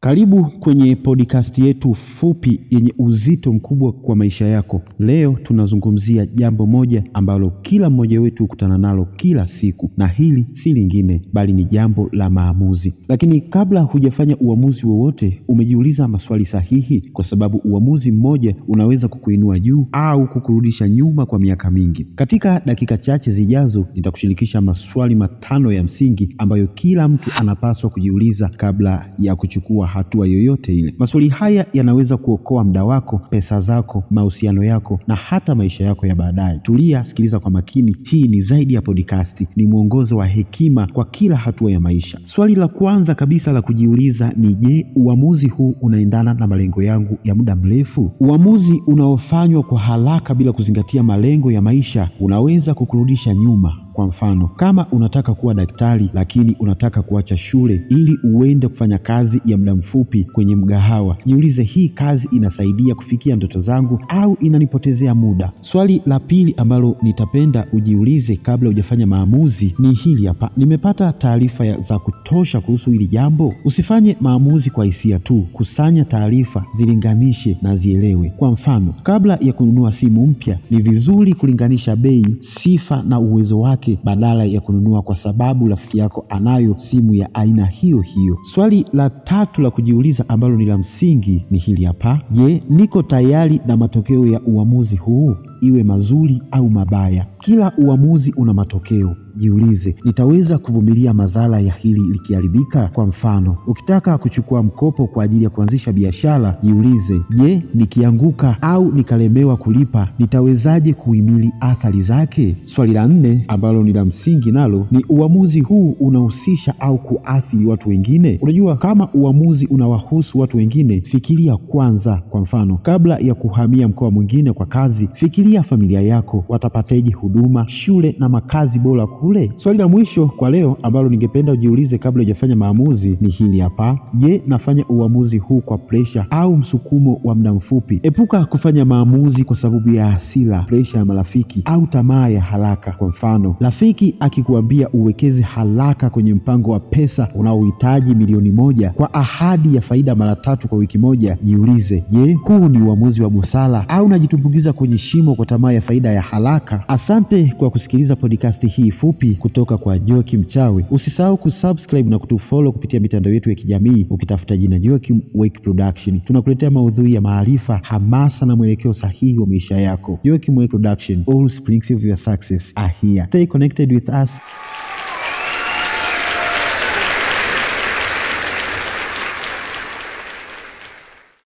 Karibu kwenye podcast yetu fupi yenye uzito mkubwa kwa maisha yako. Leo tunazungumzia jambo moja ambalo kila mmoja wetu hukutana nalo kila siku, na hili si lingine bali ni jambo la maamuzi. Lakini kabla hujafanya uamuzi wowote, umejiuliza maswali sahihi, kwa sababu uamuzi mmoja unaweza kukuinua juu au kukurudisha nyuma kwa miaka mingi. Katika dakika chache zijazo, nitakushirikisha maswali 5 ya msingi ambayo kila mtu anapaswa kujiuliza kabla ya kuchukua hatua yoyote ile. Maswali haya yanaweza kuokoa muda wako, pesa zako, mahusiano yako na hata maisha yako ya baadaye. Tulia, sikiliza kwa makini. Hii ni zaidi ya podcast, ni mwongozo wa hekima kwa kila hatua ya maisha. Swali la kwanza kabisa la kujiuliza ni je, uamuzi huu unaendana na malengo yangu ya muda mrefu? Uamuzi unaofanywa kwa haraka bila kuzingatia malengo ya maisha unaweza kukurudisha nyuma. Kwa mfano, kama unataka kuwa daktari lakini unataka kuacha shule ili uende kufanya kazi ya muda mfupi kwenye mgahawa, jiulize, hii kazi inasaidia kufikia ndoto zangu au inanipotezea muda? Swali la pili ambalo nitapenda ujiulize kabla hujafanya maamuzi ni hili hapa: nimepata taarifa za kutosha kuhusu hili jambo? Usifanye maamuzi kwa hisia tu, kusanya taarifa, zilinganishe na zielewe. Kwa mfano, kabla ya kununua simu mpya, ni vizuri kulinganisha bei, sifa na uwezo wake badala ya kununua kwa sababu rafiki yako anayo simu ya aina hiyo hiyo. Swali la tatu la kujiuliza ambalo ni la msingi ni hili hapa: je, niko tayari na matokeo ya uamuzi huu, iwe mazuri au mabaya? Kila uamuzi una matokeo. Jiulize, nitaweza kuvumilia madhara ya hili likiharibika? Kwa mfano, ukitaka kuchukua mkopo kwa ajili ya kuanzisha biashara, jiulize, je, nikianguka au nikalemewa kulipa, nitawezaje kuhimili athari zake? Swali la 4 ambalo ni la msingi nalo ni uamuzi huu unahusisha au kuathiri watu wengine? Unajua, kama uamuzi unawahusu watu wengine, fikiria kwanza. Kwa mfano, kabla ya kuhamia mkoa mwingine kwa kazi, fikiria familia yako, watapateje huduma, shule na makazi bora kule? Swali la mwisho kwa leo ambalo ningependa ujiulize kabla hujafanya maamuzi ni hili hapa: je, nafanya uamuzi huu kwa presha au msukumo wa muda mfupi? Epuka kufanya maamuzi kwa sababu ya hasira, presha ya marafiki au tamaa ya haraka. Kwa mfano, rafiki akikuambia uwekeze haraka kwenye mpango wa pesa unaohitaji milioni 1 kwa ahadi ya faida mara 3 kwa wiki moja, jiulize, je, huu ni uamuzi wa busara au najitumbukiza kwenye shimo kwa tamaa ya faida ya haraka? Asante kwa kusikiliza podcast hii fupi kutoka kwa Joakim Chawe. Usisahau kusubscribe na kutufollow kupitia mitandao yetu ya kijamii ukitafuta jina Joakim Wake Production. Tunakuletea maudhui ya maarifa, hamasa na mwelekeo sahihi wa maisha yako. Joakim Wake Production, all springs of your success are here. Stay connected with us.